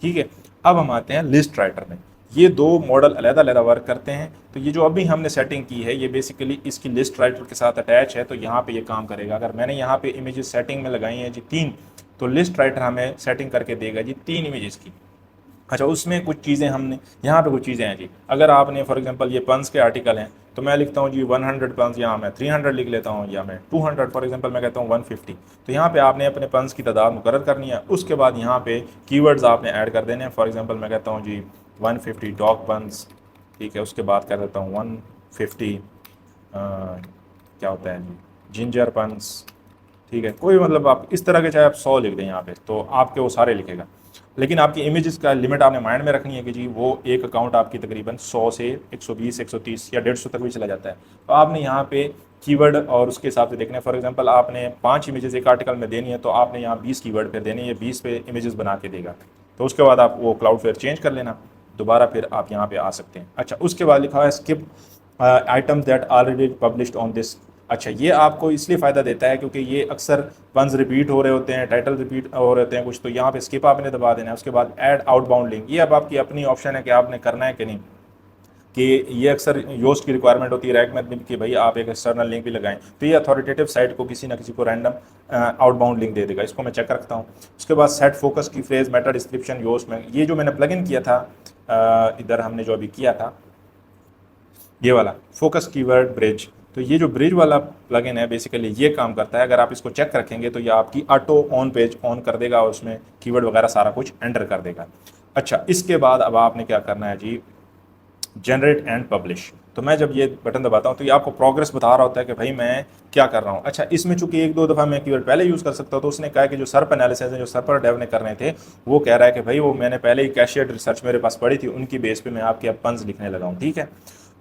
ठीक है। अब हम आते हैं लिस्ट राइटर में। ये दो मॉडल अलग अलग वर्क करते हैं। तो ये जो अभी हमने सेटिंग की है ये बेसिकली इसकी लिस्ट राइटर के साथ अटैच है, तो यहाँ पे ये काम करेगा। अगर मैंने यहाँ पे इमेजेस सेटिंग में लगाई हैं जी 3, तो लिस्ट राइटर हमें सेटिंग करके देगा जी 3 इमेजेस की। अच्छा, उसमें कुछ चीज़ें हमने यहाँ पे कुछ चीज़ें हैं जी। अगर आपने फॉर एग्जांपल ये पंस के आर्टिकल हैं, तो मैं लिखता हूँ जी 100 पंस, यहाँ मैं 300 लिख लेता हूँ, या मैं 200 फॉर एग्जांपल मैं कहता हूँ 150। तो यहाँ पे आपने अपने पंस की तादाद मुकर्रर करनी है। उसके बाद यहाँ पे कीवर्ड्स आपने ऐड कर देने हैं। फॉर एग्जांपल मैं कहता हूँ जी 150 डॉग पंस, ठीक है। उसके बाद कह देता हूँ 150 क्या होता है जी जिंजर पंस, ठीक है। कोई मतलब आप इस तरह के चाहे आप 100 लिख दें यहाँ पे, तो आपके वो सारे लिखेगा। लेकिन आपकी इमेजेस का लिमिट आपने माइंड में रखनी है कि जी वो एक अकाउंट आपकी तकरीबन 100 से 120 130 या 150 तक भी चला जाता है। तो आपने यहाँ पे कीवर्ड और उसके हिसाब से देखना है। फॉर एग्जांपल आपने 5 इमेजेस एक आर्टिकल में देनी है, तो आपने यहाँ 20 कीवर्ड पे देने, ये 20 पे इमेजेस बना के देगा। तो उसके बाद आप वो क्लाउडफ्लेयर चेंज कर लेना, दोबारा फिर आप यहाँ पे आ सकते हैं। अच्छा, उसके बाद लिखा है skip items that already published on this. अच्छा, ये आपको इसलिए फ़ायदा देता है क्योंकि ये अक्सर वंस रिपीट हो रहे होते हैं, टाइटल रिपीट हो रहे होते हैं कुछ, तो यहाँ पे स्किप आपने दबा देना है। उसके बाद ऐड आउटबाउंड लिंक, ये अब आपकी अपनी ऑप्शन है कि आपने करना है कि नहीं। कि ये अक्सर योस्ट की रिक्वायरमेंट होती है रैक में कि भाई आप एक एक्सटर्नल लिंक भी लगाएं, तो ये अथॉरिटेटिव साइट को किसी ना किसी को रैंडम आउटबाउंड लिंक दे देगा। इसको मैं चेक रखता हूँ। उसके बाद सेट फोकस की फ्रेज मेटा डिस्क्रिप्शन योस्ट में, ये जो मैंने प्लग इन किया था इधर हमने जो अभी किया था ये वाला फोकस कीवर्ड ब्रिज, तो ये जो ब्रिज वाला प्लगइन है बेसिकली ये काम करता है। अगर आप इसको चेक रखेंगे तो ये आपकी ऑटो ऑन पेज ऑन कर देगा और उसमें कीवर्ड वगैरह सारा कुछ एंटर कर देगा। अच्छा, इसके बाद अब आपने क्या करना है जी, जनरेट एंड पब्लिश। तो मैं जब ये बटन दबाता हूँ तो ये आपको प्रोग्रेस बता रहा होता है कि भाई मैं क्या कर रहा हूँ। अच्छा, इसमें चूंकि एक दो दफ़ा मैं कीवर्ड पहले यूज़ कर सकता हूँ, तो उसने कहा कि जो सर्प एनालिसिस है जो सर्पर डेव ने करने थे, वो कह रहा है कि भाई वो मैंने पहले ही कैशियर रिसर्च मेरे पास पड़ी थी, उनकी बेस पे मैं आपके अब पंस लिखने लगा हूँ, ठीक है।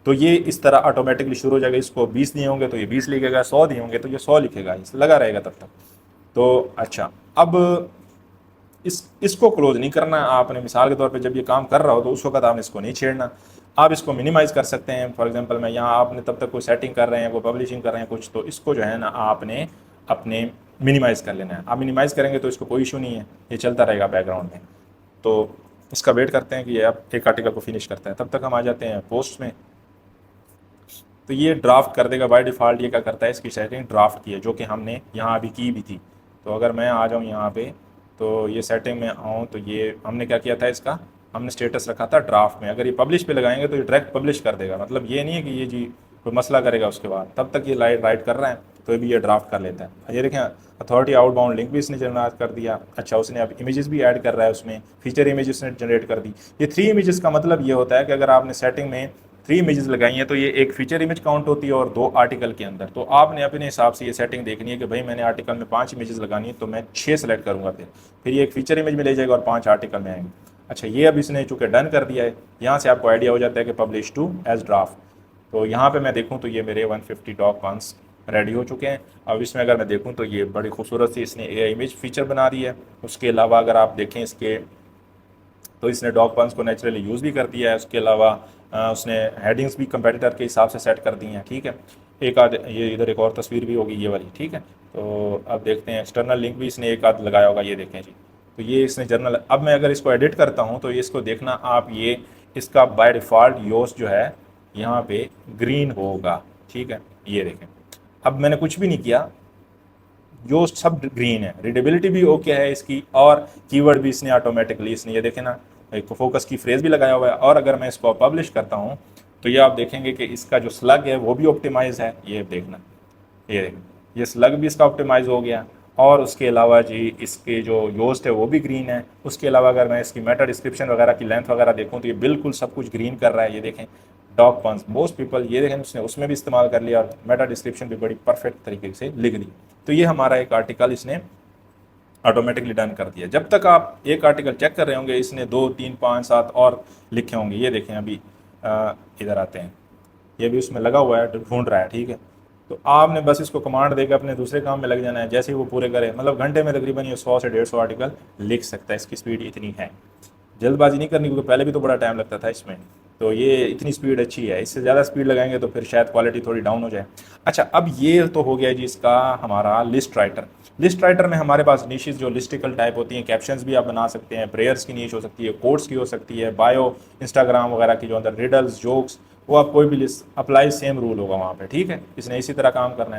तो ये इस तरह ऑटोमेटिकली शुरू हो जाएगा। इसको 20 दिए होंगे तो ये 20 लिखेगा, 100 दिए होंगे तो ये 100 लिखेगा, इस लगा रहेगा तब तक। तो अच्छा, अब इसको क्लोज नहीं करना है आपने। मिसाल के तौर पे जब ये काम कर रहा हो तो उस वक्त आपने इसको नहीं छेड़ना। आप इसको मिनिमाइज़ कर सकते हैं। फॉर एग्जांपल मैं यहाँ, आपने तब तक कोई सेटिंग कर रहे हैं, कोई पब्लिशिंग कर रहे हैं कुछ, तो इसको जो है ना आपने अपने मिनिमाइज़ कर लेना है। आप मिनिमाइज़ करेंगे तो इसको कोई इशू नहीं है, ये चलता रहेगा बैकग्राउंड में। तो इसका वेट करते हैं कि ये अब एक आर्टिकल को फिनिश करता है। तब तक हम आ जाते हैं पोस्ट में। तो ये ड्राफ्ट कर देगा बाय डिफ़ॉल्ट। ये क्या करता है, इसकी सेटिंग ड्राफ्ट की है जो कि हमने यहाँ अभी की भी थी। तो अगर मैं आ जाऊँ यहाँ पे, तो ये सेटिंग में आऊँ, तो ये हमने क्या किया था, इसका हमने स्टेटस रखा था ड्राफ्ट में। अगर ये पब्लिश पे लगाएंगे तो ये डायरेक्ट पब्लिश कर देगा। मतलब ये नहीं है कि ये जी कोई मसला करेगा उसके बाद, तब तक ये राइट कर रहा है तो ये भी ये ड्राफ्ट कर लेता है। ये देखें, अथॉरिटी आउटबाउंड लिंक भी इसने जनरेट कर दिया। अच्छा, उसने अब इमेजेस भी ऐड कर रहा है, उसमें फीचर इमेजेस ने जनरेट कर दी। ये 3 इमेजेस का मतलब ये होता है कि अगर आपने सेटिंग में 3 इमेजेस लगाई हैं तो ये एक फीचर इमेज काउंट होती है और 2 आर्टिकल के अंदर। तो आपने अपने हिसाब से ये सेटिंग देखनी है कि भाई मैंने आर्टिकल में 5 इमेजेस लगानी है तो मैं 6 सेलेक्ट करूँगा, फिर ये एक फीचर इमेज में ले जाएगा और 5 आर्टिकल में आएंगे। अच्छा, ये अब इसने चूँकि डन कर दिया है, यहाँ से आपको आइडिया हो जाता है कि पब्लिश टू एज ड्राफ्ट। तो यहाँ पे मैं देखूँ तो ये मेरे 150 डॉग पंस रेडी हो चुके हैं। अब इसमें अगर मैं देखूँ तो ये बड़ी खूबसूरत सी इसने AI इमेज फीचर बना दी है। उसके अलावा अगर आप देखें इसके, तो इसने डॉग पंस को नेचुरली यूज़ भी कर दिया है। उसके अलावा उसने हेडिंग्स भी कंपेटिटर के हिसाब से सेट कर दी हैं, ठीक है। एक आध ये इधर एक और तस्वीर भी होगी ये वाली, ठीक है। तो अब देखते हैं, एक्सटर्नल लिंक भी इसने एक आध लगाया होगा, ये देखें जी। तो ये इसने जर्नल, अब मैं अगर इसको एडिट करता हूँ तो ये इसको देखना आप, ये इसका बाय डिफ़ॉल्ट योस्ट जो है यहाँ पे ग्रीन होगा, ठीक है। ये देखें, अब मैंने कुछ भी नहीं किया, जो सब ग्रीन है, रीडेबिलिटी भी ओके है इसकी, और कीवर्ड भी इसने ऑटोमेटिकली, इसने ये देखें ना एक फोकस की फ्रेज भी लगाया हुआ है। और अगर मैं इसको पब्लिश करता हूँ तो ये आप देखेंगे कि इसका जो स्लग है वो भी ऑप्टिमाइज है। ये देखना, ये देखें, ये स्लग भी इसका ऑप्टिमाइज हो गया। और उसके अलावा जी इसके जो योस्ट है वो भी ग्रीन है। उसके अलावा अगर मैं इसकी मेटा डिस्क्रिप्शन वगैरह की लेंथ वगैरह देखूँ तो ये बिल्कुल सब कुछ ग्रीन कर रहा है। ये देखें, डॉग पंस मोस्ट पीपल, ये देखें उसने उसमें भी इस्तेमाल कर लिया और मेटा डिस्क्रिप्शन भी बड़ी परफेक्ट तरीके से लिख दी। तो ये हमारा एक आर्टिकल इसने ऑटोमेटिकली डन कर दिया। जब तक आप एक आर्टिकल चेक कर रहे होंगे इसने 2 3 5 7 और लिखे होंगे। ये देखें, अभी इधर आते हैं, ये भी उसमें लगा हुआ है, ढूंढ रहा है, ठीक है। तो आपने बस इसको कमांड देकर अपने दूसरे काम में लग जाना है। जैसे ही वो पूरे करे, मतलब घंटे में तकरीबन ये 100 से 150 आर्टिकल लिख सकता है। इसकी स्पीड इतनी है, जल्दबाजी नहीं करनी क्योंकि पहले भी तो बड़ा टाइम लगता था इसमें। तो ये इतनी स्पीड अच्छी है, इससे ज़्यादा स्पीड लगाएंगे तो फिर शायद क्वालिटी थोड़ी डाउन हो जाए। अच्छा, अब ये तो हो गया जी इसका हमारा लिस्ट राइटर। लिस्ट राइटर में हमारे पास निशेस जो लिस्टिकल टाइप होती हैं, कैप्शंस भी आप बना सकते हैं, प्रेयर्स की नीश हो सकती है, कोट्स की हो सकती है, बायो, इंस्टाग्राम वगैरह की जो अंदर रिडल्स जोक्स, वो आप कोई भी लिस्ट अप्लाई, सेम रूल होगा वहाँ पे, ठीक है, इसने इसी तरह काम करना है।